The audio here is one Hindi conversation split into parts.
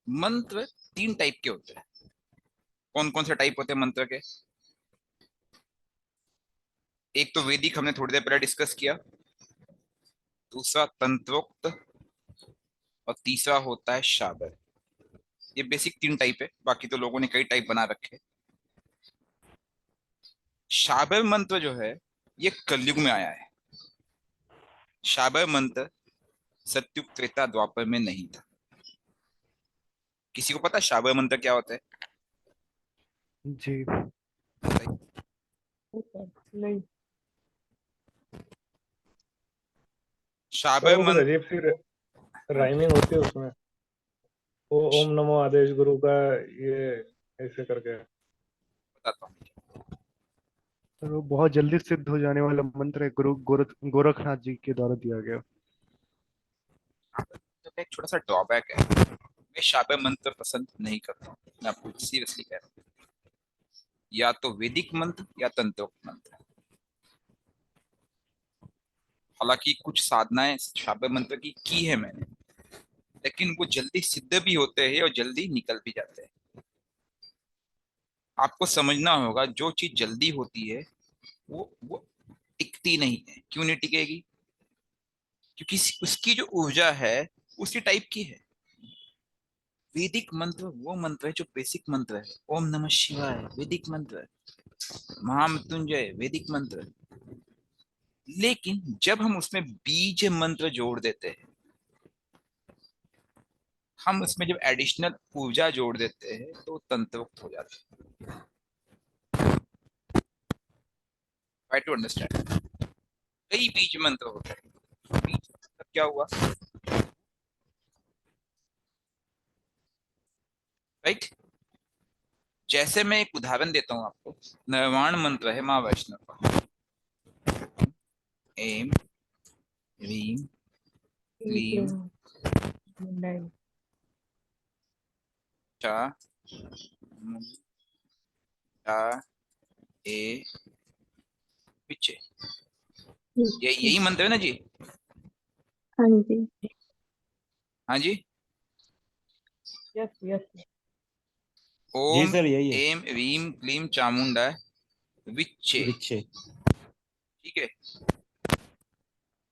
मंत्र तीन टाइप के होते हैं। कौन कौन से टाइप होते हैं मंत्र के? एक तो वैदिक, हमने थोड़ी देर पहले डिस्कस किया। दूसरा तंत्रोक्त। और तीसरा होता है शाबर। ये बेसिक तीन टाइप है, बाकी तो लोगों ने कई टाइप बना रखे हैं। शाबर मंत्र जो है ये कलयुग में आया है। शाबर मंत्र सत्युग त्रेता द्वापर में नहीं था। किसी को पता शाबर मंत्र क्या होता है? जी। बताइए। नहीं। शाबर और वो कुछ मंत्र। अजीब सी हाँ जी, राइमिंग होती है उसमें। वो ओम नमो आदेश गुरु का, ये ऐसे करके। बताता हूँ। और वो बहुत जल्दी सिद्ध हो जाने वाला मंत्र है, गोरखनाथ जी के द्वारा दिया गया। तो एक छोटा सा ड्रॉबैक है, मैं शाबर मंत्र पसंद नहीं करता हूँ। मैं आपको सीरियसली कह रहा हूँ। या तो वैदिक मंत्र या तंत्रोक्त मंत्र। हालांकि कुछ साधनाएं शाबर मंत्र की है मैंने, लेकिन वो जल्दी सिद्ध भी होते हैं और जल्दी निकल भी जाते हैं। आपको समझना होगा, जो चीज जल्दी होती है वो टिकती नहीं है। क्यों नहीं टिकेगी? क्योंकि उसकी जो ऊर्जा है उसी टाइप की है। वैदिक मंत्र वो मंत्र है जो बेसिक मंत्र है। ओम नमः शिवाय वैदिक मंत्र है। महामृत्युंजय वैदिक मंत्र है। लेकिन जब हम उसमें बीज मंत्र जोड़ देते हैं, हम उसमें जब एडिशनल ऊर्जा जोड़ देते हैं तो तंत्रोक्त हो जाता है। Try to understand. कई बीज मंत्र होते हैं। बीज मंत्र क्या हुआ? राइट। जैसे मैं एक उदाहरण देता हूँ आपको। निर्वाण मंत्र है माँ वैष्णव का। एम रीम क्लीम चा मुंडा ए पिछे। ये ठीक है। यही मंत्र है ना जी? हाँ जी। हाँ जी। Yes yes. जी ओम सर, यही है। एम रीम क्लीम चामुंडा विच्चे। विच्छे। ठीक है।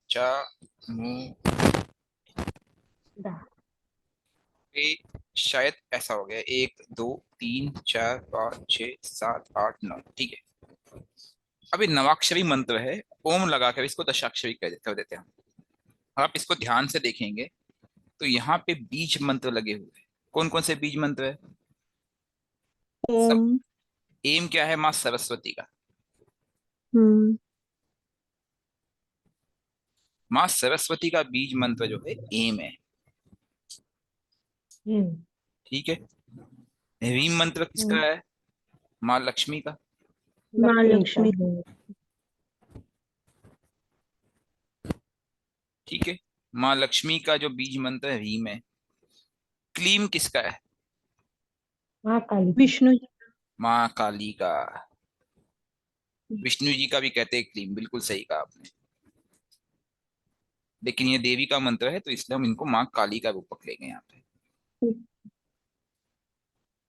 चा मु दा। ए। शायद ऐसा हो गया, एक दो तीन चार पाँच छः सात आठ नौ। ठीक है। अभी नवाक्षरी मंत्र है। ओम लगाकर इसको दशाक्षरी कर देते हैं हम। आप इसको ध्यान से देखेंगे तो यहाँ पे बीज मंत्र लगे हुए हैं। कौन कौन से बीज मंत्र है? सब। ओम। एम क्या है? माँ सरस्वती का। हम्म। माँ सरस्वती का बीज मंत्र जो है एम है। हम्म। ठीक है। ह्रीम मंत्र किसका हम्म। है? माँ लक्ष्मी का। माँ लक्ष्मी का। लक्ष्मी। ठीक है। माँ लक्ष्मी का जो बीज मंत्र है ह्रीम है। क्लीम किसका है? माँ काली। विष्णु जी। माँ काली का। विष्णु जी का भी कहते हैं क्लीम, बिल्कुल सही कहा आपने। लेकिन ये देवी का मंत्र है तो इसलिए हम इनको माँ काली का रूपक लेंगे यहाँ पे।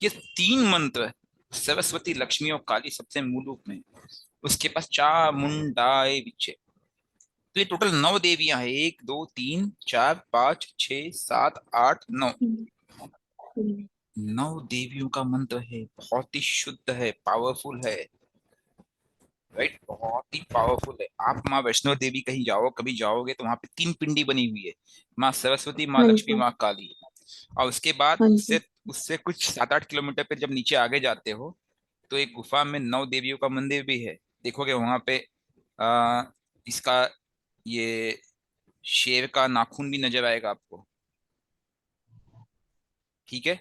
ये तीन मंत्र, सरस्वती लक्ष्मी और काली, सबसे मूल रूप में। उसके पास चामुंडाए विचे। तो ये टोटल नौ देवियां हैं। एक दो तीन चार पाँच छः सात आठ नौ। नौ देवियों का मंत्र है। बहुत ही शुद्ध है, पावरफुल है। राइट, बहुत ही पावरफुल है। आप माँ वैष्णो देवी कहीं जाओ, कभी जाओगे तो वहां पे तीन पिंडी बनी हुई है। माँ सरस्वती, माँ हाँ लक्ष्मी, जी। माँ काली। और उसके बाद हाँ उससे जी। उससे कुछ 7-8 किलोमीटर पे जब नीचे आगे जाते हो तो एक गुफा में नौ देवियों का मंदिर भी है। देखोगे वहां पे आ, इसका ये शेर का नाखून भी नजर आएगा आपको। ठीक है।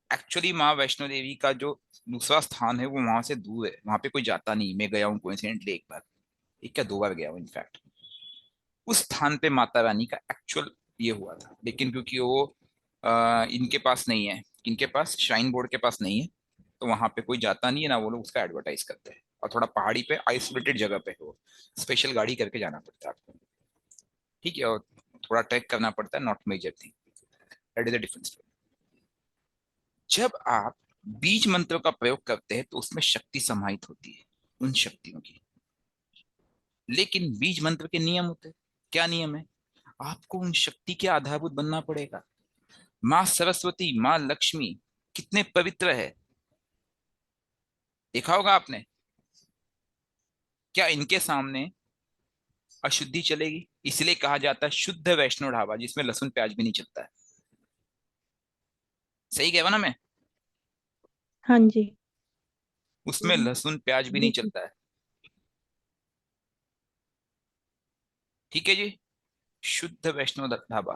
एक्चुअली माँ वैष्णो देवी का जो दूसरा स्थान है वो वहां से दूर है, वहां पे कोई जाता नहीं। मैं गया हूँ कोइंसिडेंटली एक बार, एक क्या दो बार गया हूँ इनफैक्ट। उस स्थान पे माता रानी का एक्चुअल ये हुआ था, लेकिन क्योंकि वो इनके पास नहीं है, इनके पास श्राइन बोर्ड के पास नहीं है, तो वहां पे कोई जाता नहीं है ना, वो लोग उसका एडवर्टाइज करते हैं। और थोड़ा पहाड़ी पे आइसोलेटेड जगह पे है वो। स्पेशल गाड़ी करके जाना पड़ता है आपको। ठीक है। और थोड़ा ट्रैक करना पड़ता है, not major thing. That is the difference. जब आप बीज मंत्र का प्रयोग करते हैं तो उसमें शक्ति समाहित होती है, उन शक्तियों की। लेकिन बीज मंत्र के नियम होते हैं। क्या नियम है? आपको उन शक्ति के आधारभूत बनना पड़ेगा। माँ सरस्वती, माँ लक्ष्मी कितने पवित्र है, देखा होगा आपने। क्या इनके सामने अशुद्धि चलेगी? इसलिए कहा जाता है शुद्ध वैष्णव ढाबा, जिसमें लहसुन प्याज भी नहीं चलता है। सही कह ना मैं? हाँ जी। उसमें लहसुन प्याज भी नहीं चलता है। ठीक है जी, शुद्ध वैष्णव ढाबा।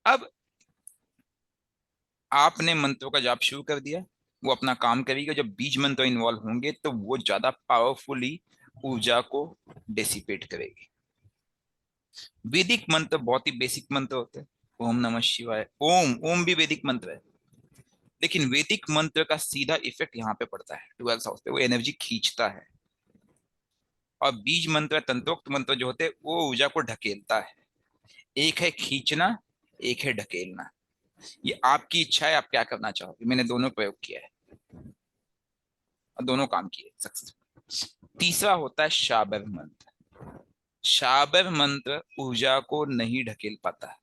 अब आपने मंत्रों का जाप शुरू कर दिया, वो अपना काम करेगी। जब बीज मंत्र इन्वॉल्व होंगे तो वो ज्यादा पावरफुली ऊर्जा को डेसिपेट करेगी। वैदिक मंत्र बहुत ही बेसिक मंत्र होते हैं। ओम नमः शिवाय, ओम, ओम भी वैदिक मंत्र है। लेकिन वैदिक मंत्र का सीधा इफेक्ट यहाँ पे पड़ता है 12th हाउस पे, वो एनर्जी खींचता है। और बीज मंत्र, तंत्रोक्त मंत्र जो होते हैं वो ऊर्जा को ढकेलता है। एक है खींचना, एक है ढकेलना। ये आपकी इच्छा है, आप क्या करना चाहोगे। मैंने दोनों प्रयोग किया है और दोनों काम किए सक्सेसफुल। तीसरा होता है शाबर मंत्र। शाबर मंत्र ऊर्जा को नहीं ढकेल पाता।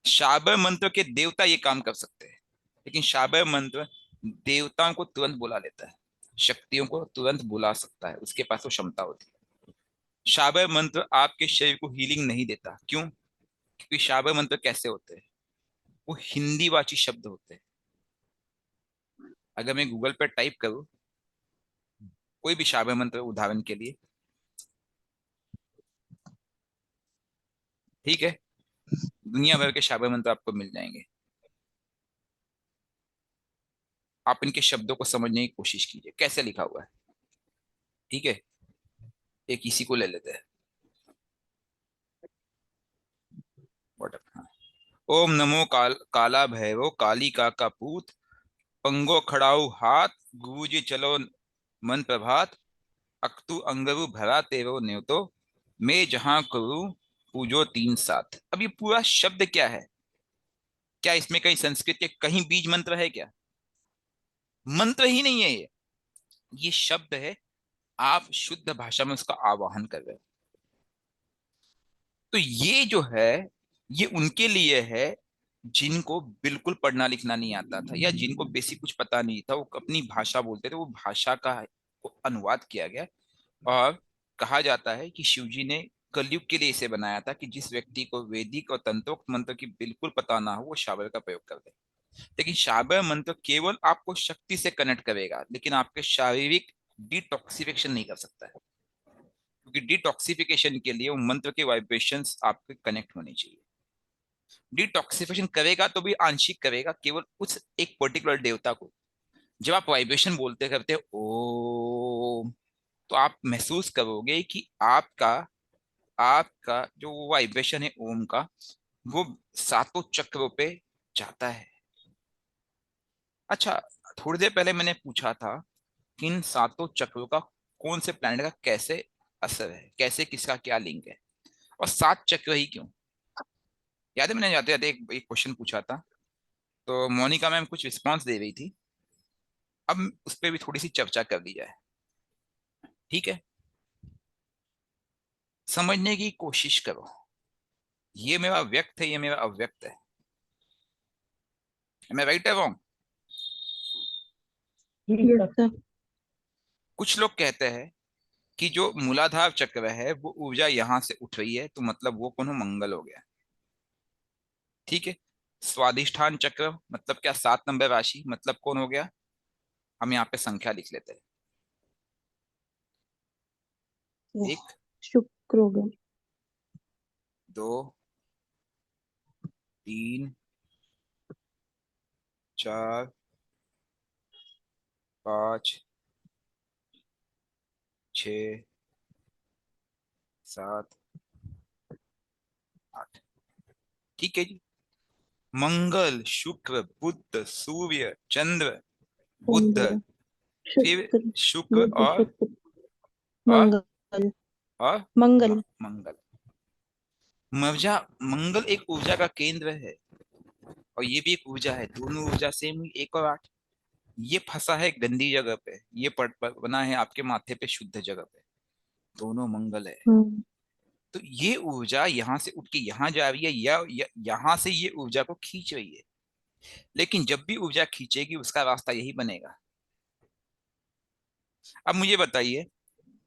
शाबर मंत्र के देवता ये काम कर सकते हैं, लेकिन शाबर मंत्र देवताओं को तुरंत बुला लेता है, शक्तियों को तुरंत बुला सकता है, उसके पास वो क्षमता होती है। शाबर मंत्र आपके शरीर को हीलिंग नहीं देता। क्यों? क्योंकि शाबर मंत्र कैसे होते हैं, वो हिंदी वाची शब्द होते हैं। अगर मैं गूगल पर टाइप करूं कोई भी शाबर मंत्र उदाहरण के लिए, ठीक है, दुनिया भर के शाबर मंत्र आपको मिल जाएंगे। आप इनके शब्दों को समझने की कोशिश कीजिए कैसे लिखा हुआ है। ठीक है, एक इसी को ले लेते हैं। हाँ। ओम नमो काला भैरव, कालिका का पूत, पंगो खड़ाऊ हाथ, गूंजे चलो मन प्रभात, अक्तु अंगरु भरा तेरो न्योतो, मैं जहां करूं पूजो तीन साथ। अब ये पूरा शब्द क्या है? क्या इसमें कहीं संस्कृत के कहीं बीज मंत्र है क्या? मंत्र ही नहीं है ये शब्द है। आप शुद्ध भाषा में उसका आवाहन कर रहे हो। तो ये जो है, ये उनके लिए है जिनको बिल्कुल पढ़ना लिखना नहीं आता था, या जिनको बेसिक कुछ पता नहीं था, वो अपनी भाषा बोलते थे, वो भाषा का को अनुवाद किया गया। और कहा जाता है कि शिवजी ने कलयुग के लिए इसे बनाया था कि जिस व्यक्ति को वैदिक और तंत्रोक्त मंत्र की बिल्कुल पता ना हो वो शाबर का प्रयोग कर दे। लेकिन शाबर मंत्र केवल आपको शक्ति से कनेक्ट करेगा, लेकिन आपके शारीरिक डिटॉक्सिफिकेशन नहीं कर सकता है। क्योंकि डिटॉक्सिफिकेशन के लिए वो मंत्र के वाइब्रेशंस आपके कनेक्ट होने चाहिए। डिटॉक्सिफिकेशन करेगा तो भी आंशिक करेगा, केवल उस एक पर्टिकुलर देवता को। जब आप वाइब्रेशन बोलते करते हो ओम, तो आप महसूस करोगे कि आपका आपका जो वाइब्रेशन है ओम का, वो सातों चक्रों पे जाता है। अच्छा, थोड़ी देर पहले मैंने पूछा था कि इन सातों चक्रों का कौन से प्लैनेट का कैसे असर है, कैसे किसका क्या लिंक है, और सात चक्र ही क्यों? याद है मैंने जाते जाते एक क्वेश्चन पूछा था, तो मोनिका मैम कुछ रिस्पॉन्स दे रही थी। अब उस पर भी थोड़ी सी चर्चा कर ली जाए। ठीक है, समझने की कोशिश करो। ये मेरा व्यक्त है, ये मेरा अव्यक्त है। मैं राइट है रॉन्ग? Yes sir. कुछ लोग कहते हैं कि जो मूलाधार चक्र है वो ऊर्जा यहां से उठ रही है, तो मतलब वो कौन मंगल हो गया। ठीक है, स्वादिष्ठान चक्र मतलब क्या, 7 नंबर राशि, मतलब कौन हो गया। हम यहाँ पे संख्या लिख लेते हैं। एक, शुक्र हो गया। दो, तीन, चार, पाँच, छ, सात, आठ। ठीक है जी। मंगल, शुक्र, बुध, सूर्य, चंद्र, बुध, चंद्र, फिर शुक्र, शुक्र बुध, शुक्र, और मंगल, और मंगल। मंगल। मर्जा मंगल एक ऊर्जा का केंद्र है और ये भी एक ऊर्जा है, दोनों ऊर्जा सेम हुई, 1 और 8। ये फंसा है गंदी जगह पे, ये बना है आपके माथे पे शुद्ध जगह पे, दोनों मंगल है। हम्म तो ये ऊर्जा यहाँ से उठ के यहाँ जा रही है या यहाँ से ये ऊर्जा को खींच रही है, लेकिन जब भी ऊर्जा खींचेगी उसका रास्ता यही बनेगा। अब मुझे बताइए,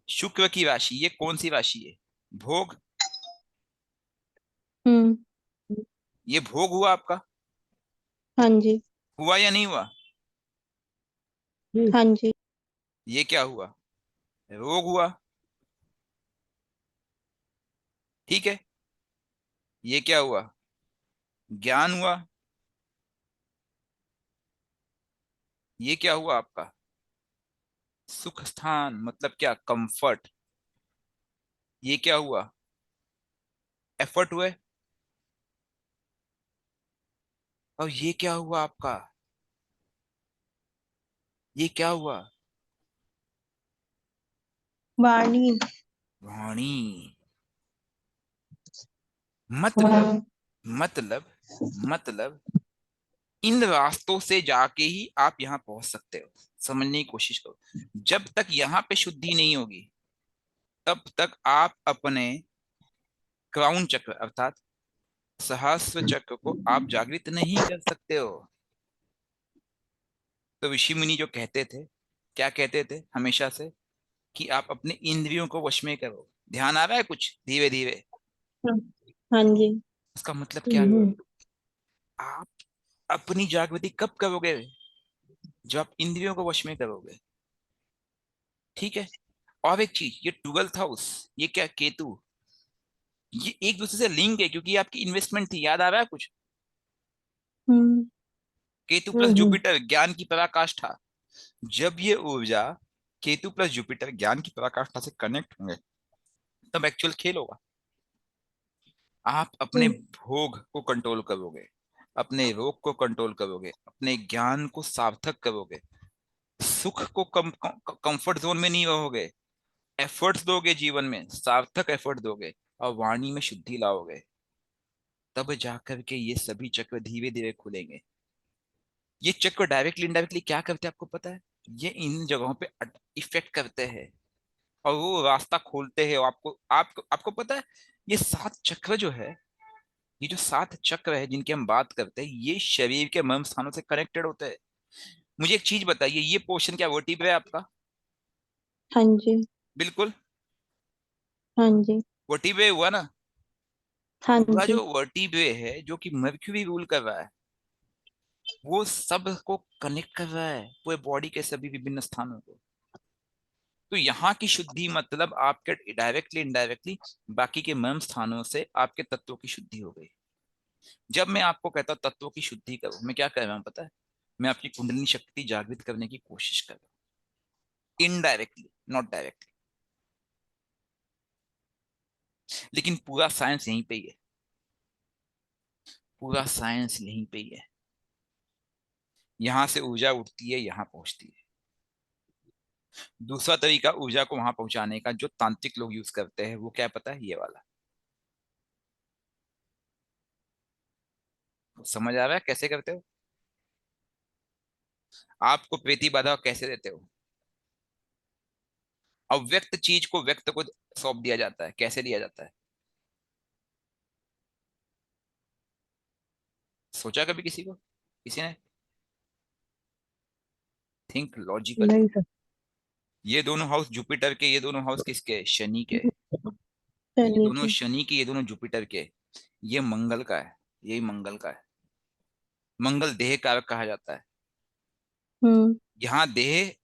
शुक्र की राशि ये कौन सी राशि है? भोग। हम्म ये भोग हुआ आपका, हाँ जी। हुआ या नहीं हुआ? हाँ जी। ये क्या हुआ? रोग हुआ। ठीक है, ये क्या हुआ? ज्ञान हुआ। ये क्या हुआ आपका? सुख स्थान, मतलब क्या? कंफर्ट। ये क्या हुआ? एफर्ट हुए। और ये क्या हुआ आपका? ये क्या हुआ? वाणी। वाणी। मतलब मतलब मतलब इन रास्तों से जाके ही आप यहाँ पहुंच सकते हो। समझने की कोशिश करो, जब तक यहाँ पे शुद्धि नहीं होगी तब तक आप अपने क्राउन चक्र अर्थात सहस्त्र चक्र को आप जागृत नहीं कर सकते हो। तो ऋषि मुनि जो कहते थे, क्या कहते थे हमेशा से, कि आप अपने इंद्रियों को वश में करो। ध्यान आ रहा है कुछ? धीरे धीरे। हाँ जी। इसका मतलब क्या है? आप अपनी जागृति कब करोगे? जब आप इंद्रियों को वश में करोगे। ठीक है। और एक चीज, ये 12th हाउस, ये क्या केतु, ये एक दूसरे से लिंक है क्योंकि ये आपकी इन्वेस्टमेंट थी। याद आ रहा है कुछ? हम्म केतु प्लस जुपिटर ज्ञान की पराकाष्ठा। जब ये ऊर्जा केतु प्लस जुपिटर ज्ञान की पराकाष्ठा से कनेक्ट होंगे तब एक्चुअल खेल होगा। आप अपने भोग को कंट्रोल करोगे, अपने रोग को कंट्रोल करोगे, अपने ज्ञान को सार्थक करोगे, सुख को कंफर्ट जोन में नहीं रहोगे, एफर्ट्स दोगे जीवन में, सार्थक एफर्ट दोगे और वाणी में शुद्धि लाओगे, तब जाकर के ये सभी चक्र धीरे धीरे खुलेंगे। ये चक्र डायरेक्टली इनडायरेक्टली क्या करते हैं आपको पता है? ये इन जगहों पे इफेक्ट करते हैं और वो रास्ता खोलते हैं। और आपको पता है, ये 7 चक्र जो है, ये जो 7 चक्र है जिनकी हम बात करते हैं, ये शरीर के मर्म स्थानों से कनेक्टेड होते हैं। मुझे एक चीज बताइए, ये पोर्शन क्या वर्टिब्रा है आपका? हाँ जी। बिल्कुल हाँ जी। वर्टिब्रा हुआ ना। हाँ पूरा जी। जो वर्टिब्रे है जो कि मर्क्यूरी रूल कर रहा है, वो सब को कनेक्ट कर रहा है, पूरे बॉडी के सभी विभिन्न स्थानों को। तो यहाँ की शुद्धि मतलब आपके डायरेक्टली इनडायरेक्टली बाकी के मर्म स्थानों से आपके तत्वों की शुद्धि हो गई। जब मैं आपको कहता हूँ तत्वों की शुद्धि करो, मैं क्या कर रहा हूँ पता है? मैं आपकी कुंडलिनी शक्ति जागृत करने की कोशिश कर रहा हूँ, इनडायरेक्टली, नॉट डायरेक्टली। लेकिन पूरा साइंस यहीं पे ही है, पूरा साइंस यहीं पे ही है। यहाँ से ऊर्जा उठती है, यहाँ पहुंचती है। दूसरा तरीका ऊर्जा को वहां पहुंचाने का जो तांत्रिक लोग यूज करते हैं, वो क्या है पता है? ये वाला। समझ आ रहा है कैसे करते हो? आपको प्रीति बाधा कैसे देते हो? अव्यक्त चीज को व्यक्त को सौंप दिया जाता है, कैसे दिया जाता है? सोचा कभी किसी को, किसी ने? Think logically. नहीं सर। ये दोनों हाउस जुपिटर के, ये दोनों हाउस किसके? शनि के। ये चलिए दोनों ठीक। शनि के, ये दोनों जुपिटर के। ये मंगल का है, यही मंगल का है। मंगल देह कारक कहा जाता है। हम्म यहाँ देह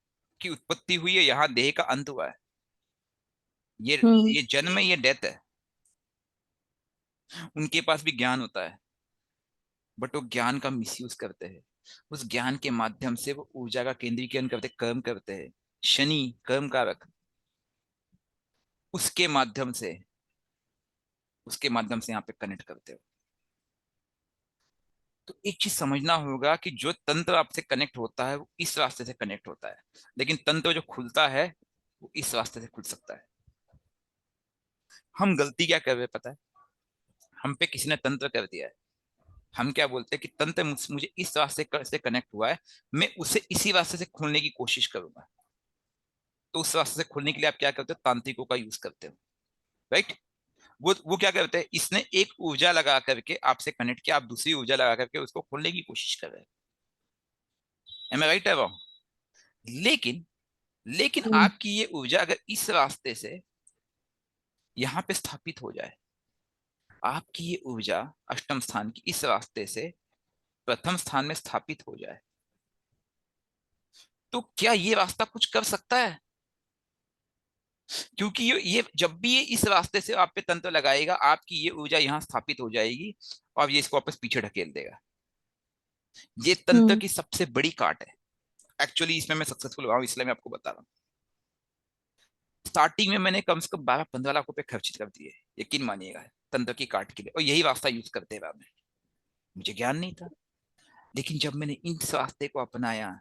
की उत्पत्ति हुई है, यहाँ देह का अंत हुआ है। ये हम्म ये जन्म है, ये डेथ है। उनके पास भी ज्ञान होता है, बट वो ज्ञान का मिसयूज करते हैं। उस ज्ञान के माध्यम से वो ऊर्जा का केंद्रीकरण करते, कर्म करते हैं। शनि कर्म कारक, उसके माध्यम से, उसके माध्यम से यहाँ पे कनेक्ट करते हो। तो एक चीज समझना होगा कि जो तंत्र आपसे कनेक्ट होता है वो इस रास्ते से कनेक्ट होता है, लेकिन तंत्र जो खुलता है वो इस रास्ते से खुल सकता है। हम गलती क्या कर रहे हैं पता है? हम पे किसी ने तंत्र कर दिया है, हम क्या बोलते हैं कि तंत्र मुझे इस रास्ते से कनेक्ट हुआ है, मैं उसे इसी रास्ते से खोलने की कोशिश करूंगा। तो उस रास्ते से खोलने के लिए आप क्या करते हो, तांत्रिकों का यूज करते हो, राइट। वो क्या करते हैं, इसने एक ऊर्जा लगा करके आपसे कनेक्ट किया, आप दूसरी ऊर्जा लगा करके उसको खोलने की कोशिश कर रहे हैं। एम आई राइट है रॉन्ग? लेकिन लेकिन हम्म आपकी ये ऊर्जा अगर इस रास्ते से यहाँ पे स्थापित हो जाए, आपकी ये ऊर्जा अष्टम स्थान की इस रास्ते से प्रथम स्थान में स्थापित हो जाए, तो क्या ये रास्ता कुछ कर सकता है? क्योंकि ये जब भी ये इस रास्ते से आप पे तंत्र लगाएगा, आपकी ये ऊर्जा यहाँ स्थापित हो जाएगी और ये इसको वापस पीछे ढकेल देगा। ये तंत्र हम्म की सबसे बड़ी काट है। एक्चुअली इसमें मैं सक्सेसफुल हुआ हूँ, इसलिए मैं आपको बता रहा हूँ। स्टार्टिंग में मैंने कम से कम 12-15 लाख रुपए खर्च कर दिए, यकीन मानिएगा, तंत्र की काट के लिए, और यही रास्ता यूज करते रहा मैं। मुझे ज्ञान नहीं था, लेकिन जब मैंने इस रास्ते को अपनाया,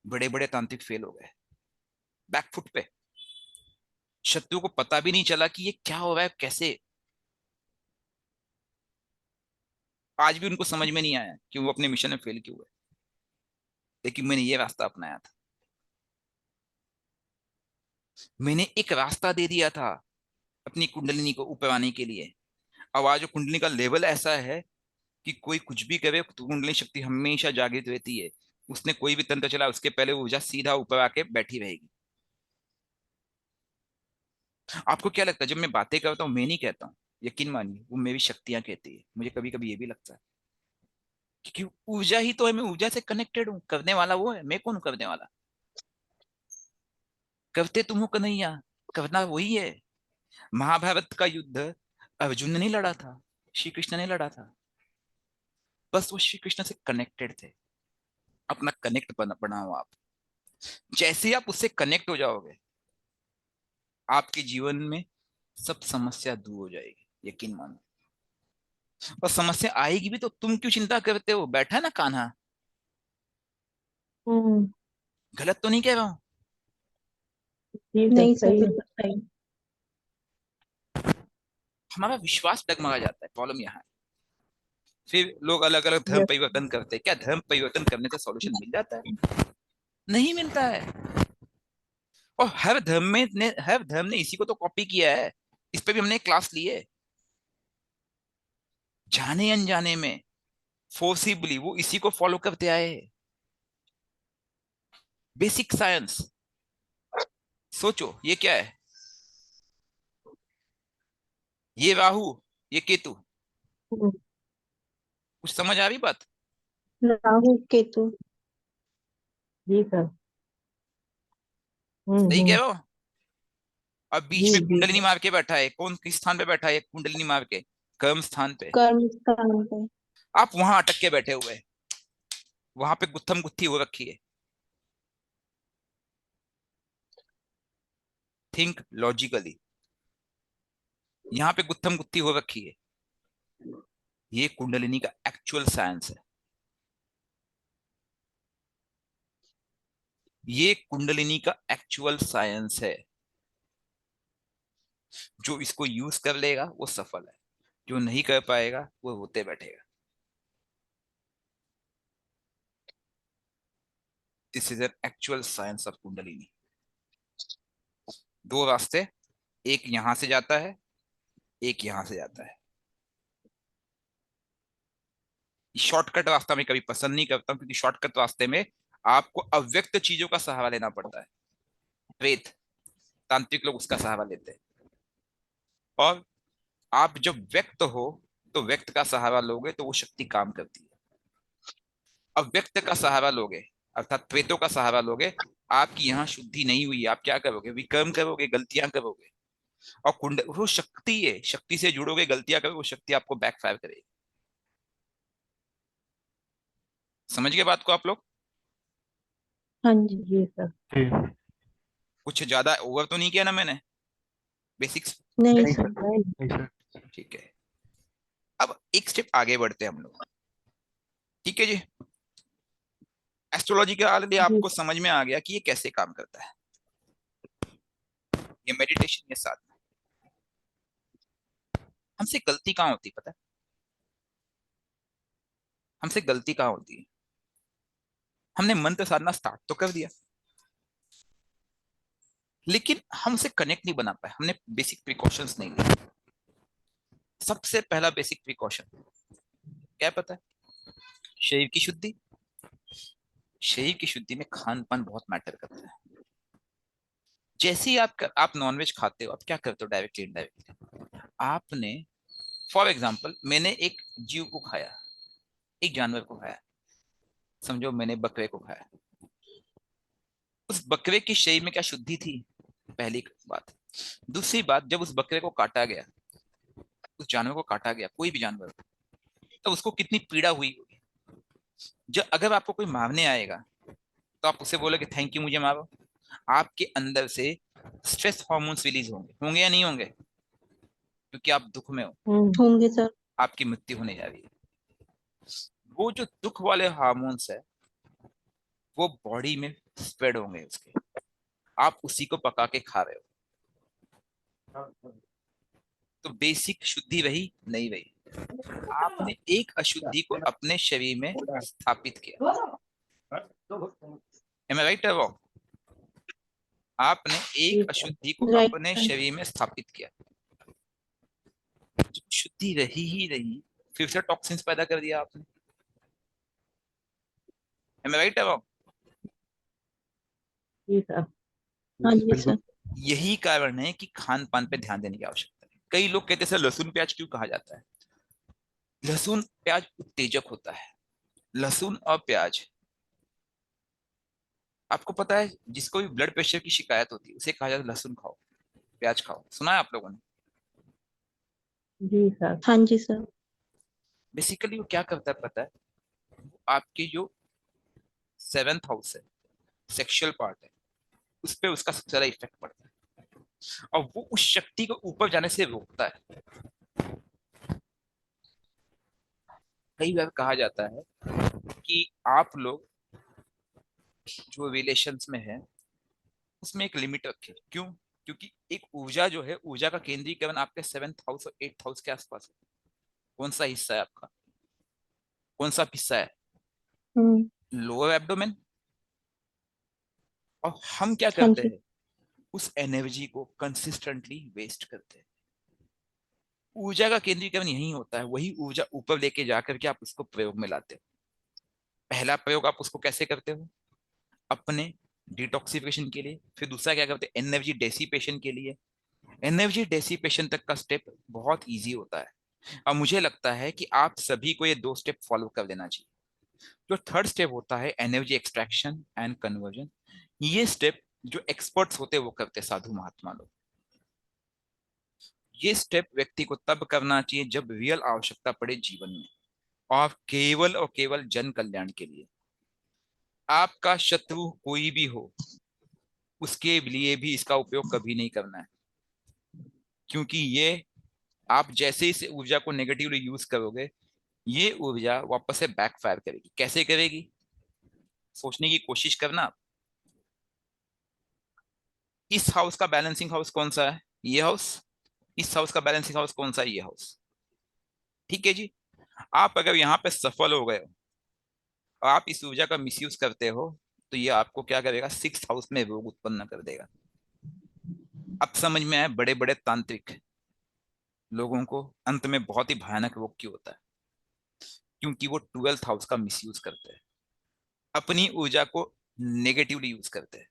बड़े बड़े तांत्रिक फेल हो गए, बैकफुट पे। शत्रु को पता भी नहीं चला कि ये क्या हो रहा है, कैसे। आज भी उनको समझ में नहीं आया कि वो अपने मिशन में फेल क्यों हुए, लेकिन मैंने ये रास्ता अपनाया था। मैंने एक रास्ता दे दिया था अपनी कुंडलिनी को ऊपर आने के लिए। अब आज जो कुंडलिनी का लेवल ऐसा है कि कोई कुछ भी करे तो कुंडलिनी शक्ति हमेशा जागृत रहती है। उसने कोई भी तंत्र चला, उसके पहले वो ऊर्जा सीधा ऊपर आके बैठी रहेगी। आपको क्या लगता है, जब मैं बातें करता हूँ, मैं नहीं कहता हूँ, यकीन मानिए, वो मेरी शक्तियां कहती है। मुझे कभी कभी ये भी लगता है, क्योंकि ऊर्जा ही तो है, मैं ऊर्जा से कनेक्टेड हूँ। करने वाला वो है, मैं कौन हूं करने वाला? करते तुम हो कन्हैया, करना वही है। महाभारत का युद्ध अर्जुन ने नहीं लड़ा था, श्री कृष्ण ने लड़ा था। बस वो श्री कृष्ण से कनेक्टेड थे। अपना कनेक्ट बनाओ आप। जैसे ही आप उससे कनेक्ट हो जाओगे, आपके जीवन में सब समस्या दूर हो जाएगी, यकीन मानो। और समस्या आएगी भी तो तुम क्यों चिंता करते हो? बैठा है ना कान्हा, हम्म गलत तो नहीं कह रहा हूं? जी सर, नहीं सर, सही है। बिल्कुल सही। हमारा विश्वास डगमगा जाता है, प्रॉब्लम यहाँ है। फिर लोग अलग अलग धर्म यस। परिवर्तन करते हैं। क्या धर्म परिवर्तन करने से सॉल्यूशन मिल जाता है? नहीं मिलता है। और हर धर्म ने इसी को तो कॉपी किया है। इस पे भी हमने क्लास ली है, जाने अनजाने में, फोर्सिबली वो इसी को फॉलो करते आए हैं। Basic science. सोचो ये क्या है, ये राहु, ये केतु। हम्म, कुछ समझ आ रही बात? राहु केतु। जी सर। सही कह हम्म। रहे हो? अब बीच जी में जी कुंडलिनी मार के बैठा है कौन? किस स्थान पे बैठा है कुंडलिनी मार के? कर्म स्थान पे। कर्म स्थान पे। आप वहां अटक के बैठे हुए हैं, वहां पे गुत्थम गुत्थी हो रखी है। Think logically. यहाँ पे गुत्थम गुत्थी हो रखी है। ये कुंडलिनी का एक्चुअल साइंस है। ये कुंडलिनी का एक्चुअल साइंस है। जो इसको यूज कर लेगा वो सफल है, जो नहीं कर पाएगा वो होते बैठेगा। This is an actual science of kundalini. दो रास्ते, एक यहां से जाता है, एक यहां से जाता है। शॉर्टकट रास्ता मैं कभी पसंद नहीं करता हूं, क्योंकि शॉर्टकट रास्ते में आपको अव्यक्त चीजों का सहारा लेना पड़ता है। प्रेत, तांत्रिक लोग उसका सहारा लेते हैं। और आप जब व्यक्त हो तो व्यक्त का सहारा लोगे तो वो शक्ति काम करती है। अव्यक्त का सहारा लोगे, अर्थात प्रेतों का सहारा लोगे, आपकी यहाँ शुद्धि नहीं हुई, आप क्या करोगे? विकर्म करोगे, गलतियां करोगे। और कुंड वो शक्ति है, शक्ति से जुड़ोगे, गलतियां करोगे, वो शक्ति आपको बैकफायर करेगी। समझ गए बात को आप लोग? हाँ जी। जी सर। जी। कुछ ज्यादा ओवर तो नहीं किया ना मैंने? बेसिक्स नहीं नहीं सर। सर, नहीं। नहीं सर। ठीक है। अब एक स्टेप आगे बढ़ते हैं हम लोग, ठीक है जी। एस्ट्रोलॉजी के ऑलरेडी जी आपको समझ में आ गया कि ये कैसे काम करता है। ये मेडिटेशन, ये साधना। हमसे गलती कहाँ होती है पता है? हमसे गलती कहाँ होती है? हमने मंत्र साधना स्टार्ट तो कर दिया, लेकिन हम उसे कनेक्ट नहीं बना पाए, हमने बेसिक प्रिकॉशंस नहीं लिए। सबसे पहला बेसिक प्रिकॉशन क्या है पता है? शरीर की शुद्धि। शरीर की शुद्धि में खान पान बहुत मैटर करता है। जैसे ही आप नॉनवेज खाते हो, आप क्या करते हो डायरेक्टली इनडायरेक्टली? आपने, फॉर एग्जाम्पल, मैंने एक जीव को खाया, एक जानवर को खाया, समझो मैंने बकरे को खाया। उस बकरे की शरीर में क्या शुद्धि थी? पहली बात। दूसरी बात, जब उस बकरे को काटा गया, उस जानवर को काटा गया, कोई भी जानवर, तो उसको कितनी पीड़ा हुई होगी। जब अगर आपको कोई मारने आएगा तो आप उसे बोलोगे थैंक यू मुझे मारो, आपके अंदर से स्ट्रेस हार्मोन्स रिलीज होंगे, होंगे या नहीं होंगे? क्योंकि आप दुख में हो, होंगे सर। आपकी मृत्यु होने जा रही है। वो जो दुख वाले हार्मोन्स है वो बॉडी में स्प्रेड होंगे उसके, आप उसी को पका के खा रहे हो। तो बेसिक शुद्धि रही नहीं रही? आपने एक अशुद्धि को अपने शरीर में स्थापित किया। Am I right or wrong? आपने एक अशुद्धि को राइट अपने सर। शरीर में स्थापित किया। शुद्धि रही ही रही, फिर से टॉक्सिन्स पैदा कर दिया आपने। Am I right or wrong? जी सर। हाँ जी बिल्कुल। सर। यही कारण है कि खान पान पे ध्यान देने की आवश्यकता है। कई लोग कहते हैं सर लहसुन प्याज क्यों कहा जाता है? लहसुन प्याज उत्तेजक होता है। लहसुन और प्याज, आपको पता है जिसको भी ब्लड प्रेशर की शिकायत होती है उसे कहा जाता है लहसुन खाओ, प्याज खाओ। सुना है आप लोगों ने? जी सर। हाँ जी सर। बेसिकली वो क्या करता है पता है? आपकी जो सेवेंथ हाउस है, सेक्सुअल पार्ट है, उस पे उसका सबसे ज्यादा इफेक्ट पड़ता है और वो उस शक्ति को ऊपर जाने से रोकता है। कई बार कहा जाता है कि आप लोग जो रिलेशंस में है उसमें एक लिमिट रखें। क्यों? क्योंकि एक ऊर्जा जो है, ऊर्जा का केंद्रीकरण आपके सेवेंथ हाउस और एट्थ हाउस के आसपास है। कौन सा हिस्सा है आपका? कौन सा हिस्सा है? Lower abdomen. और हम क्या हाँ करते जी। हैं? उस एनर्जी को कंसिस्टेंटली वेस्ट करते हैं। ऊर्जा का केंद्रीकरण यही होता है, वही ऊर्जा ऊपर लेके जाकर के आप उसको प्रयोग में लाते हो। पहला प्रयोग आप उसको कैसे करते हो? अपने डिटॉक्सिफिकेशन के लिए। फिर दूसरा क्या करते हैं? एनर्जी डेसिपेशन के लिए। एनर्जी डेसिपेशन तक का स्टेप बहुत इजी होता है और मुझे लगता है कि आप सभी को ये दो स्टेप फॉलो कर लेना चाहिए। जो थर्ड स्टेप होता है एनर्जी एक्सट्रैक्शन एंड कन्वर्जन, ये स्टेप जो एक्सपर्ट्स होते हैं वो करते हैं, साधु महात्मा लोग। ये स्टेप व्यक्ति को तब करना चाहिए जब रियल आवश्यकता पड़े जीवन में, और केवल जन कल्याण के लिए। आपका शत्रु कोई भी हो, उसके लिए भी इसका उपयोग कभी नहीं करना है, क्योंकि ये, आप जैसे इस ऊर्जा को नेगेटिवली यूज करोगे, ये ऊर्जा वापस से बैकफायर करेगी। कैसे करेगी? सोचने की कोशिश करना। इस हाउस का बैलेंसिंग हाउस कौन सा है? ये हाउस। इस हाउस का बैलेंसिंग हाउस कौन सा है? ये हाउस। ठीक है जी। आप अगर यहाँ पे सफल हो गए हो और आप इस ऊर्जा का मिसयूज करते हो, तो ये आपको क्या करेगा? सिक्स हाउस में रोग उत्पन्न कर देगा। अब समझ में आया बड़े बड़े तांत्रिक लोगों को अंत में बहुत ही भयानक रोग क्यों होता है? क्योंकि वो ट्वेल्थ हाउस का मिसयूज करते हैं, अपनी ऊर्जा को नेगेटिवली यूज करते हैं।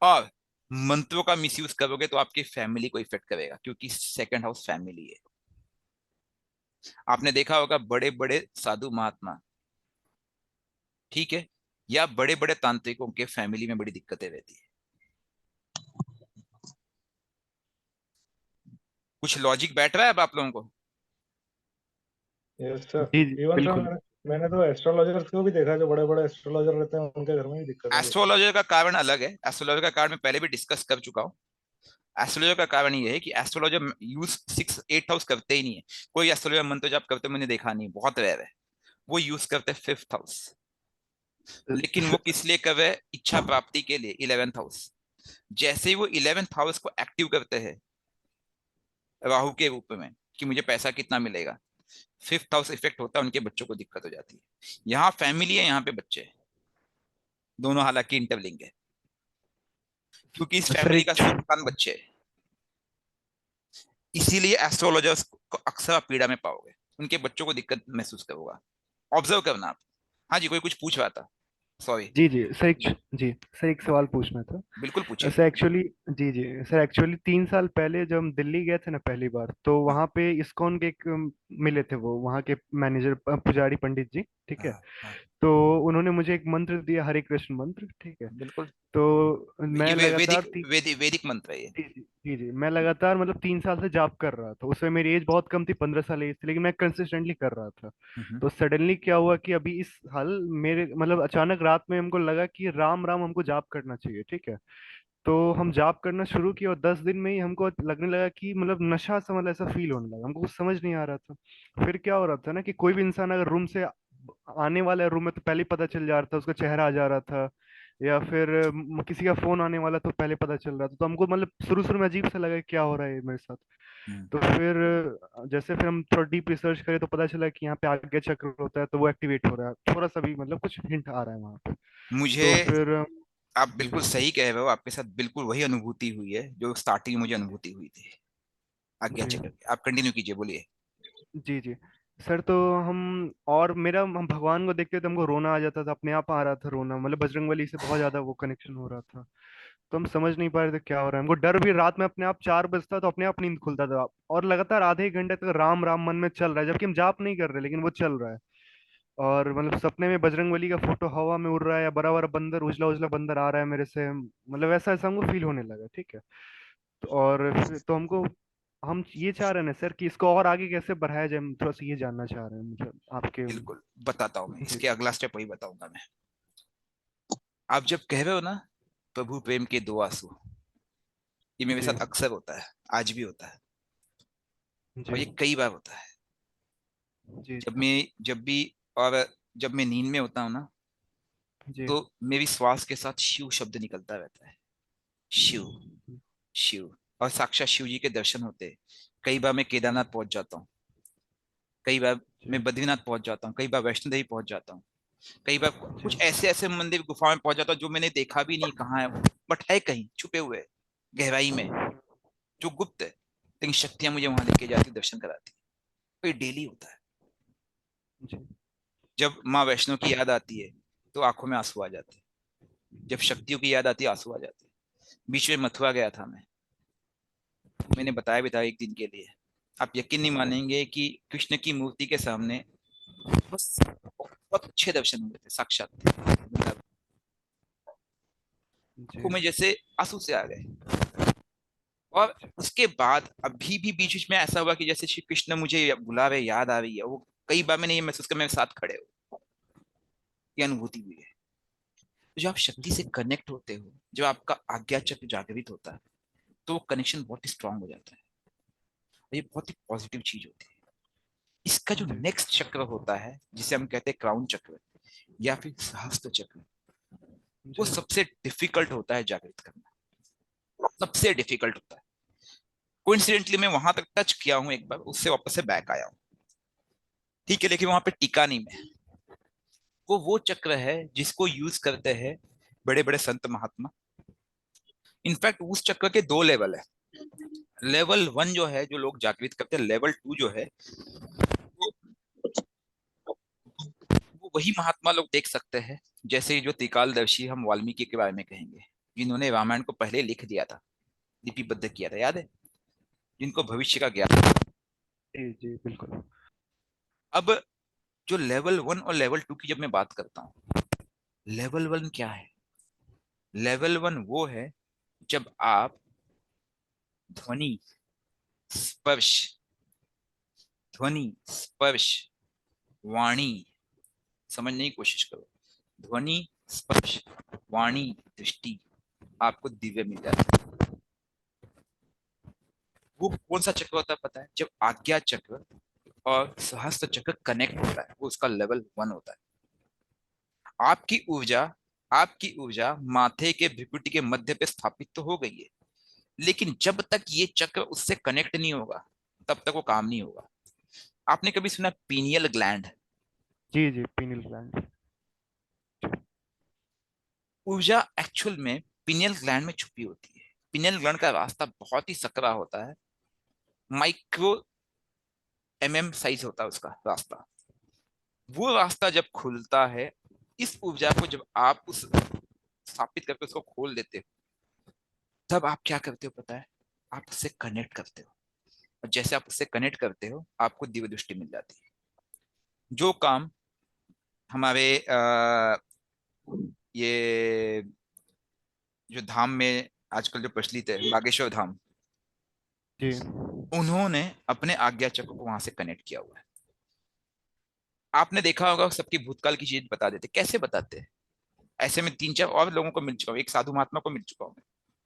और मंत्रों का मिसयूज करोगे तो आपकी फैमिली को इफेक्ट करेगा, क्योंकि सेकंड हाउस फैमिली है। आपने देखा होगा बड़े बड़े साधु महात्मा, ठीक है, या बड़े बड़े तांत्रिकों के फैमिली में बड़ी दिक्कतें रहती है। कुछ लॉजिक बैठ रहा है अब आप लोगों को? Yes sir. जी जी इवन सर बिल्कुल। मैंने तो एस्ट्रोलॉजर्स को भी देखा है, जो बड़े बड़े एस्ट्रोलॉजर रहते हैं उनके घर में भी दिक्कत है। एस्ट्रोलॉजर का कारण अलग है, एस्ट्रोलॉजर का कारण मैं पहले भी डिस्कस कर चुका हूँ। एस्ट्रोलॉजर का कारण ये है कि astrologer use six eight house करते ही नहीं है। कोई एस्ट्रोलॉजर मंत्र जाप करते मैंने देखा नहीं, बहुत रेयर है। वो यूज करते फिफ्थ हाउस। लेकिन वो किस लिए कर रहे हैं? इच्छा प्राप्ति के लिए, इलेवेंथ हाउस। जैसे ही वो इलेवेंथ हाउस को एक्टिव करते हैं राहु के रूप में, कि मुझे पैसा कितना मिलेगा। फिफ्थ हाउस इफेक्ट होता है, उनके बच्चों को दिक्कत हो जाती है। यहाँ फैमिली है, यहाँ पे बच्चे हैं, दोनों हालांकि इंटरलिंक है, क्योंकि इस सर फैमिली का एक संतान बच्चे है। इसीलिए एस्ट्रोलॉजर्स को अक्सर आप पीड़ा में पाओगे, उनके बच्चों को दिक्कत महसूस करोगा। ऑब्जर्व करना आप। हाँ जी, कोई कुछ पूछ रहा था, सॉरी। जी जी सर एक जी सर एक सवाल पूछना था। बिल्कुल पूछिए। सर एक्चुअली जी जी सर एक्चुअली 3 साल पहले जब हम दिल्ली गए थे ना पहली बार, तो हाँ वहाँ पे इस्कॉन के एक मिले थे वो वहाँ के मैनेजर पुजारी पंडित जी, ठीक है। हाँ हाँ, तो उन्होंने मुझे एक मंत्र दिया, हरे कृष्ण मंत्र, ठीक है। बिल्कुल। तो ये मैं लगातार वैदिक मंत्र है ये। जी जी जी जी मैं लगातार मतलब 3 साल से जॉब कर रहा था। उसमें मेरी एज बहुत कम थी, 15 साल एज थी, लेकिन मैं कंसिस्टेंटली कर रहा था। हम्म। तो सडनली क्या हुआ कि अभी इस हाल मेरे मतलब अचानक रात में हमको लगा कि राम राम हमको जॉब करना चाहिए, ठीक है। तो हम जॉब करना शुरू किया और 10 दिन में ही हमको लगने लगा कि मतलब नशा सा मतलब ऐसा फील होने लगा, हमको कुछ समझ नहीं आ रहा था। फिर क्या हो रहा था ना कि कोई भी इंसान अगर रूम से आने वाला है रूम में तो पहले ही पता चल जा रहा था, उसका चेहरा आ जा रहा था। या फिर किसी का फोन आने वाला तो पहले पता चल रहा था। तो हमको मतलब शुरू शुरू में अजीब सा लगा कि क्या हो रहा है मेरे साथ। हम्म। तो फिर जैसे फिर हम थोड़ा डीप रिसर्च करें तो पता चला कि यहाँ पे आज्ञा चक्र होता है, तो वो एक्टिवेट हो रहा है, थोड़ा सा भी मतलब कुछ हिंट आ रहा है वहाँ पे। मुझे तो फिर आप जी बिल्कुल सही कह रहे हो, आपके साथ बिल्कुल वही अनुभूति हुई है जो स्टार्टिंग में मुझे अनुभूति हुई थी आज्ञा जी चक्र की। आप कंटिन्यू कीजिए, बोलिए। जी जी सर। तो हम और मेरा हम भगवान को देखते तो हमको रोना आ जाता था, अपने आप आ रहा था रोना, मतलब बजरंगबली से बहुत ज्यादा वो कनेक्शन हो रहा था। तो हम समझ नहीं पा रहे थे क्या हो रहा है। हमको डर भी, रात में अपने आप 4 बजता तो अपने आप नींद खुलता था, और लगातार आधे एक घंटे तक राम राम मन में चल रहा है, जबकि हम जाप नहीं कर रहे लेकिन वो चल रहा है। और मतलब सपने में बजरंगबली का फोटो हवा में उड़ रहा है, या बड़ा बड़ा बंदर, उजला उजला बंदर आ रहा है मेरे से, मतलब ऐसा ऐसा हमको फील होने लगा, ठीक है। और फिर तो हमको हम ये चाह रहे हैं ना सर कि इसको और आगे कैसे बढ़ाया जाए, हम थोड़ा सा ये जानना चाह रहे हैं मतलब आपके। बिल्कुल बताता हूँ मैं, जी इसके अगला स्टेप वही बताऊंगा मैं। आप जब कह रहे हो ना प्रभु प्रेम के दो आंसू, ये मेरे जी साथ अक्सर होता है, आज भी होता है, और जी ये कई बार होता है। जी जब भी और जब मैं नींद में होता हूँ ना, जी तो मेरी श्वास के साथ शिव शब्द निकलता रहता है। शिव, शिव। और साक्षात शिव जी के दर्शन होते हैं। कई बार मैं केदारनाथ पहुंच जाता हूँ, कई बार जी मैं बद्रीनाथ पहुंच जाता हूँ, कई बार वैष्णो देवी पहुंच जाता हूँ, कई बार जी कुछ ऐसे ऐसे मंदिर गुफा में पहुंच जाता हूँ जो मैंने देखा भी नहीं कहाँ है वो, बट है कहीं छुपे हुए, गहराई में, जो गुप्त है, लेकिन शक्तियां मुझे वहां लेके जाती, दर्शन कराती। तो ये डेली होता है। जी जब माँ वैष्णो की याद आती है तो आंखों में आंसू आ जाते हैं, जब शक्तियों की याद आती है आंसू आ जाते हैं। बीच में मथुरा गया था मैं, मैंने बताया भी था एक दिन के लिए। आप यकीन नहीं मानेंगे कि कृष्ण की मूर्ति के सामने बस बहुत अच्छे दर्शन हुए थे, साक्षात मतलब जी आंखों में जैसे आंसू से आ गए। और उसके बाद अभी भी बीच बीच में ऐसा हुआ कि जैसे श्री कृष्ण मुझे बुला रहे, याद आ रही है वो, कई बार मैंने ये महसूस कर मेरे साथ खड़े हो, ये अनुभूति हुई है। तो जब आप शक्ति से कनेक्ट होते हो, जब आपका आज्ञा चक्र जागृत होता है, तो वो कनेक्शन बहुत ही स्ट्रांग हो जाता है, और ये बहुत ही पॉजिटिव चीज होती है। इसका जो जी नेक्स्ट चक्र होता है जिसे हम कहते हैं क्राउन चक्र या फिर सहस्त्र चक्र, वो जी सबसे डिफिकल्ट होता है जागृत करना, सबसे डिफिकल्ट होता है। कोइंसिडेंटली मैं वहां तक टच किया हूं एक बार, उससे वापस से बैक आया हूं, ठीक है, लेकिन वहां पे टिका नहीं मैं। वो चक्र है जिसको यूज करते हैं बड़े बड़े संत महात्मा। इनफैक्ट उस चक्र के दो लेवल है। लेवल वन जो है जो लोग जागृत करते हैं, लेवल टू जो है वो, वो वही महात्मा लोग देख सकते हैं, जैसे जो त्रिकालदर्शी हम वाल्मीकि के बारे में कहेंगे, जिन्होंने रामायण को पहले लिख दिया था, लिपिबद्ध किया था, याद है, जिनको भविष्य का ज्ञान था। जी जी बिल्कुल। अब जो लेवल वन और लेवल टू की जब मैं बात करता हूँ, लेवल वन क्या है? लेवल वन वो है जब आप ध्वनि, स्पर्श, ध्वनि, स्पर्श, वाणी, समझने की कोशिश करो, ध्वनि, स्पर्श, वाणी, दृष्टि, आपको दिव्य मिल जाता है। वो कौन सा चक्र होता है पता है? जब आज्ञा चक्र और सहस्त्र चक्र कनेक्ट होता है, वो उसका लेवल वन होता है। आपकी ऊर्जा, आपकी ऊर्जा माथे के भ्रुकुटी के मध्य पे स्थापित तो हो गई है, लेकिन जब तक ये चक्र उससे कनेक्ट नहीं होगा, तब तक वो काम नहीं होगा। आपने कभी सुना पीनियल ग्लैंड? जी जी, पीनियल ग्लैंड। ऊर्जा एक्चुअल में पीनियल ग्लैंड में छुपी होती है। पीनियल ग्लैंड का रास्ता बहुत ही सकरा होता है, माइक्रो साइज होता है उसका रास्ता। वो रास्ता जब खुलता है, इस ऊर्जा को जब आप उस स्थापित करके उसको खोल देते हो, तब आप क्या करते हो पता है? आप उससे कनेक्ट करते हो, और जैसे आप उससे कनेक्ट करते हो आपको दिव्य दृष्टि मिल जाती है। जो काम हमारे ये जो धाम में आजकल जो प्रचलित है, बागेश्वर धाम, जी उन्होंने अपने आज्ञा चक्र को वहां से कनेक्ट किया हुआ है। आपने देखा होगा सबकी भूतकाल की चीज बता देते, कैसे बताते हैं? ऐसे में तीन चार और लोगों को मिल चुका हूँ, एक साधु महात्मा को मिल चुका हूँ मैं।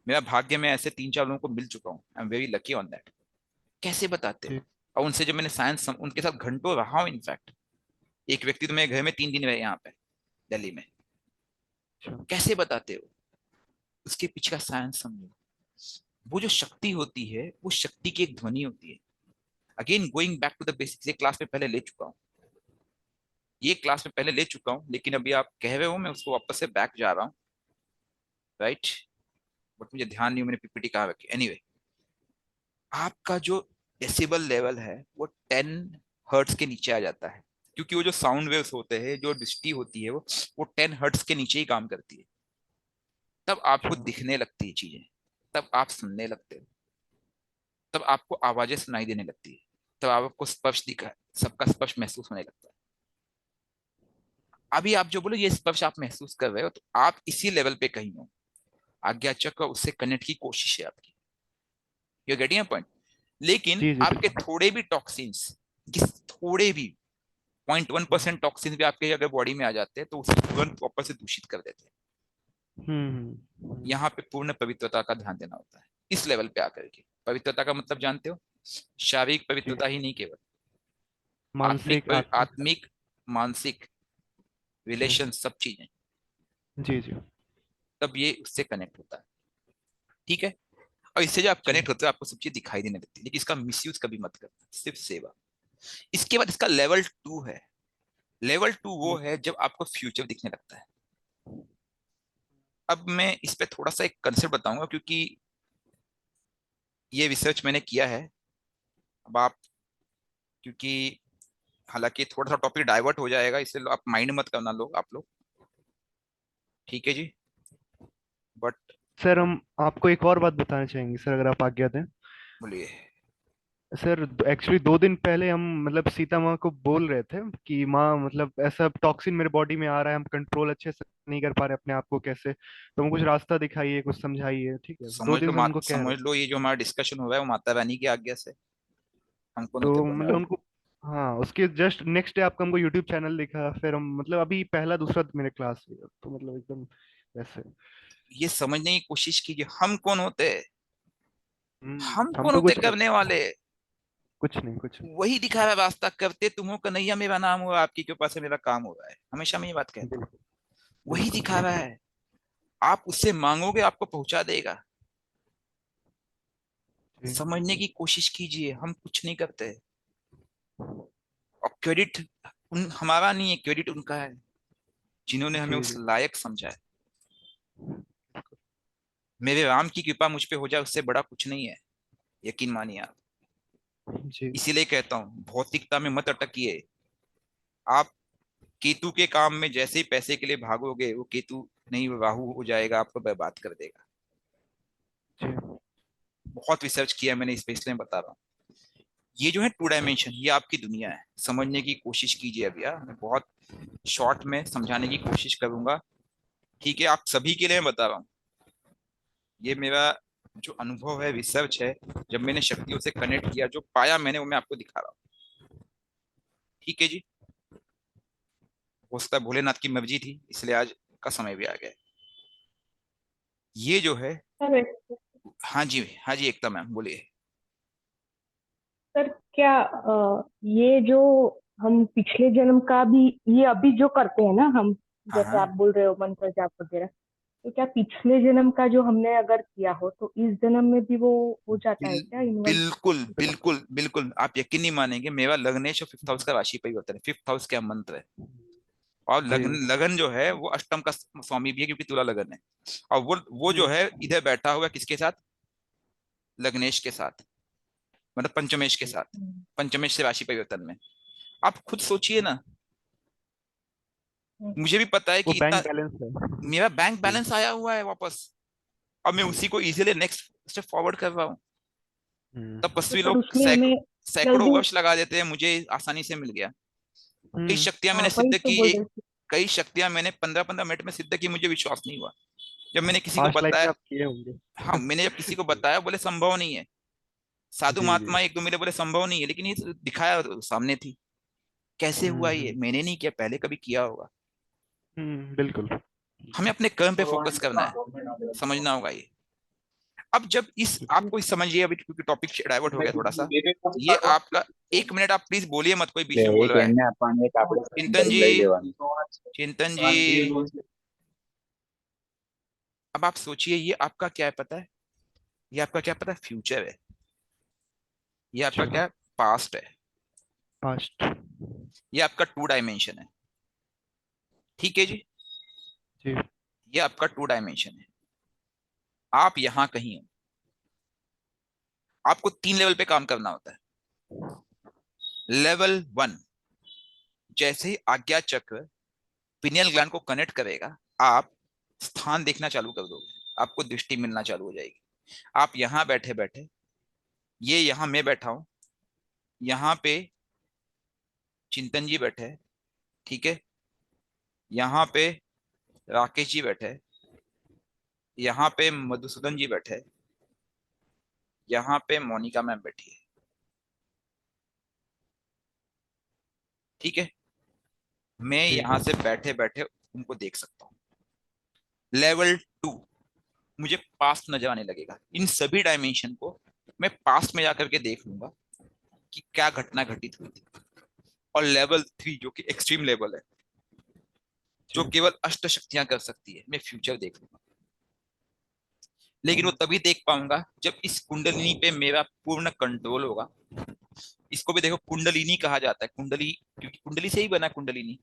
मेरा भाग्य में ऐसे तीन चार लोगों को मिल चुका हूँ, I am very lucky on that. कैसे बताते हैं? जी। और उनसे जो मैंने साइंस उनके साथ घंटों रहा हूँ इनफैक्ट। एक व्यक्ति तो मेरे घर में 3 दिन रहे यहाँ पे दिल्ली में। अच्छा। कैसे बताते हो? उसके पीछे का साइंस समझो। वो जो शक्ति होती है, वो शक्ति की एक ध्वनि होती है। Again going back to the basics, ये क्लास में पहले ले चुका हूँ, ये क्लास में पहले ले चुका हूँ, लेकिन अभी आप कह रहे हो मैं उसको वापस से बैक जा रहा हूँ, राइट? बट मुझे ध्यान नहीं, मैंने पीपीटी कहाँ रखी। एनीवे, आपका जो डेसिबल लेवल है वो 10 हर्ट्स के नीचे आ जाता है, क्योंकि वो जो साउंड वेव्स होते हैं, जो दृष्टि होती है, वो 10 हर्ट्स के नीचे ही काम करती है। तब आपको अच्छा। दिखने लगती है चीजें, तब आप सुनने लगते हो, तब आपको आवाजें सुनाई देने लगती है, तब आपको स्पर्श दिखा, सबका स्पर्श महसूस होने लगता है। अभी आप जो बोलो ये स्पर्श आप महसूस कर रहे हो, तो आप इसी लेवल पे कहीं हो। आज्ञा चक्र उससे कनेक्ट की कोशिश है आपकी, यू गेटिंग अ पॉइंट? लेकिन जी जी आपके बिल्कुल। थोड़े भी टॉक्सिन्स, किस थोड़े भी 0.1% टॉक्सिन भी आपके अगर बॉडी में आ जाते हैं, तो उसे तुरंत वापस से दूषित कर देते हैं। यहाँ पे पूर्ण पवित्रता का ध्यान देना होता है इस लेवल पे आकर के। पवित्रता का मतलब जानते हो? शारीरिक जी। पवित्रता ही नहीं, केवल आत्मिक मानसिक आत्मिक। आत्मिक, मानसिक, जी रिलेशन, सब चीजें। जी जी तब ये उससे कनेक्ट होता है, ठीक है? और इससे जब आप जी कनेक्ट होते हो आपको सब चीज दिखाई देने लगती है, लेकिन इसका मिसयूज कभी मत करना, सिर्फ सेवा। इसके बाद इसका लेवल 2 है। लेवल 2 वो है जब आपको फ्यूचर दिखने लगता है। अब मैं इस पे थोड़ा सा एक कंसेप्ट बताऊंगा, क्योंकि ये रिसर्च मैंने किया है। अब आप, क्योंकि हालांकि थोड़ा सा टॉपिक डाइवर्ट हो जाएगा, इसलिए आप माइंड मत करना लोग, आप लोग, ठीक है जी? बट सर, हम आपको एक और बात बताना चाहेंगे सर, अगर आप आज्ञा दें। बोलिए। सर एक्चुअली 2 दिन पहले हम मतलब सीता माँ को बोल रहे थे कि माँ मतलब ऐसा टॉक्सिन मेरे बॉडी में आ रहा है, हम कंट्रोल अच्छे से नहीं कर पा रहे अपने आप को, कैसे, तो हम कुछ रास्ता दिखाइए, कुछ समझाइए। ठीक है, दो समझ लो दिन से हम उनको कह रहे समझ लो, ये जो हमारा डिस्कशन हो रहा है वो माता रानी की आज्ञा से। हम कौन होते तो बोलने मतलब वाले? उनको, हाँ, उसके जस्ट नेक्स्ट डे आपका हमको यूट्यूब चैनल दिखा, फिर हम मतलब अभी पहला दूसरा मेरे क्लास में, तो मतलब एकदम वैसे। ये समझने की कोशिश कीजिए, हम कौन होते हैं? हम हम कौन तो होते कुछ नहीं, करने वाले? कुछ नहीं, कुछ नहीं। वही दिखा रहा है रास्ता, करते तुम हो कन्हैया, मेरा नाम हुआ, आपकी कृपा से मेरा काम हो रहा है। हमेशा मैं ये बात कहता हूँ, बिल्कुल वही बिल्कुल। दिखा रहा है। आप उससे मांगोगे आपको पहुंचा देगा। जी समझने की कोशिश कीजिए, हम कुछ नहीं करते, और क्रेडिट उन हमारा नहीं है, क्रेडिट उनका है, जिन्होंने हमें जी उस जी लायक समझा है। मेरे राम की कृपा मुझ पे हो जाए, उससे बड़ा कुछ नहीं है, यकीन मानिए आप। जी इसीलिए कहता हूँ भौतिकता में मत अटकिए। आप केतु के काम में जैसे ही पैसे के लिए भागोगे, वो केतु नहीं, वो राहु हो जाएगा, आपको बर्बाद कर देगा। जी बहुत रिसर्च किया मैंने इस पे, इसलिए मैं बता रहा हूँ। ये जो है 2 डायमेंशन, ये आपकी दुनिया है, समझने की कोशिश कीजिए। अब यार मैं बहुत शॉर्ट में समझाने की कोशिश करूंगा, ठीक है? आप सभी के लिए मैं बता रहा हूँ, ये मेरा जो अनुभव है, रिसर्च है, जब मैंने शक्तियों से कनेक्ट किया, जो पाया मैंने, वो मैं आपको दिखा रहा हूँ, ठीक है जी? हो सकता है भोलेनाथ की मर्जी थी, इसलिए आज का समय भी आ गया है। ये जो है, सर हाँ जी, हाँ जी, एकता मैम बोलिए। सर क्या ये जो हम पिछले जन्म का भी ये अभी जो करते हैं ना हम, हाँ जैसे हाँ आप बोल रहे हो मंत्र जाप वगैरह, तो क्या पिछले जन्म का जो हमने अगर किया हो तो इस जन्म में भी वो हो जाता है बिल, क्या इन्वॉल्व? बिल्कुल बिल्कुल बिल्कुल, आप यकीन नहीं मानेंगे, मेरा लग्नेश और फिफ्थ हाउस का राशि परिवर्तन है, फिफ्थ हाउस क्या मंत्र है। और जी लगन लगन जो है वो अष्टम का स्वामी भी है, क्योंकि तुला लगन है। और वो जो जी है इधर बैठा हुआ है किसके साथ, लग्नेश के साथ, मतलब पंचमेश के साथ, पंचमेश से राशि परिवर्तन में। आप खुद सोचिए ना, मुझे भी पता है कि वो इतना बैंक बैलेंस है। मेरा बैंक जी बैलेंस आया हुआ है वापस, अब मैं उसी को इजीली नेक्स्ट स्टेप फॉरवर्ड कर रहा हूँ। हम्म तो तपस्वी पर लोग उसमें हमें सैकड़ों जल्दी। वर्ष लगा देते हैं, मुझे आसानी से मिल गया। कई हम्म शक्तियां हाँ मैंने वही सिद्ध तो की, बोल एक रही थी। कई शक्तियां मैंने 15-15 मिनट में सिद्ध की, मुझे विश्वास नहीं हुआ। जब मैंने किसी को पास्ट लाइफ में बताया, आप किए होंगे। हाँ मैंने जब किसी को जी बताया, बोले संभव नहीं है। साधु जी जी। महात्मा एक दो मिले, बोले संभव नहीं है, लेकिन ये दिखाया तो सामने थी। कैसे हुआ ये, हम्म। मैंने नहीं किया, पहले कभी किया होगा। बिल्कुल। हमें अपने कर्म पे भगवान फोकस के करना है, हाथों में डाले रहते समझना होगा ये। अब जब इस आपको इस समझिए, अभी क्योंकि टॉपिक डाइवर्ट हो गया थोड़ा सा, ये आपका, एक मिनट आप प्लीज बोलिए मत, कोई बीच में बोल रहा है। चिंतन जी, चिंतन जी, अब आप सोचिए, ये आपका क्या है पता है, ये आपका क्या पता है, फ्यूचर है। ये आपका क्या है, पास्ट है। पास्ट। ये आपका टू डायमेंशन है, ठीक है जी। जी ये आपका टू डायमेंशन है। आप यहाँ कहीं हो, आपको 3 लेवल पे काम करना होता है। लेवल 1, जैसे ही आज्ञा चक्र पिनियल ग्लैंड को कनेक्ट करेगा, आप स्थान देखना चालू कर दोगे, आपको दृष्टि मिलना चालू हो जाएगी। आप यहाँ बैठे बैठे, ये यहाँ मैं बैठा हूं, यहाँ पे चिंतन जी बैठे हैं, ठीक है, यहाँ पे राकेश जी बैठे हैं, यहाँ पे मधुसूदन जी बैठे हैं, यहाँ पे मोनिका मैम बैठी है, ठीक है। मैं जी यहाँ से बैठे बैठे उनको देख सकता हूँ। लेवल 2, मुझे पास्ट नजर आने लगेगा, इन सभी डायमेंशन को मैं पास्ट में जाकर के देख लूंगा कि क्या घटना घटित हुई थी। और लेवल 3 जो कि एक्सट्रीम लेवल है, जो जी। केवल अष्ट शक्तियां कर सकती है, मैं फ्यूचर देख लूंगा। लेकिन वो तभी देख पाऊंगा जब इस कुंडलिनी पे मेरा पूर्ण कंट्रोल होगा। इसको भी देखो, कुंडलिनी कहा जाता है, कुंडली क्योंकि कुंडली से ही बना है कुंडलिनी।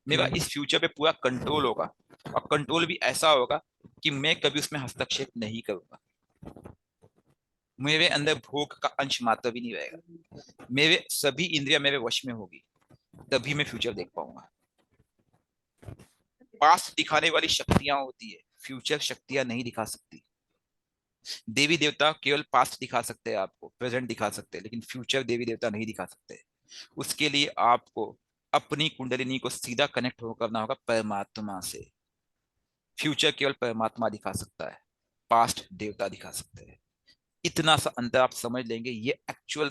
मेरा हम्म इस फ्यूचर पे पूरा कंट्रोल होगा, और कंट्रोल भी ऐसा होगा कि मैं कभी उसमें हस्तक्षेप नहीं करूंगा। मेरे अंदर भोग का अंश मात्र भी नहीं रहेगा, मेरे सभी इंद्रियां मेरे वश में होगी, तभी मैं फ्यूचर देख पाऊंगा। पास्ट दिखाने वाली शक्तियां होती है, फ्यूचर शक्तियां नहीं दिखा सकती। देवी देवता केवल पास्ट दिखा सकते हैं, आपको प्रेजेंट दिखा सकते हैं, लेकिन फ्यूचर देवी देवता नहीं दिखा सकते। उसके लिए आपको अपनी कुंडलिनी को सीधा कनेक्ट हो करना होगा परमात्मा से। फ्यूचर केवल परमात्मा दिखा सकता है, पास्ट देवता दिखा सकते हैं। इतना सा अंतर आप समझ लेंगे, ये एक्चुअल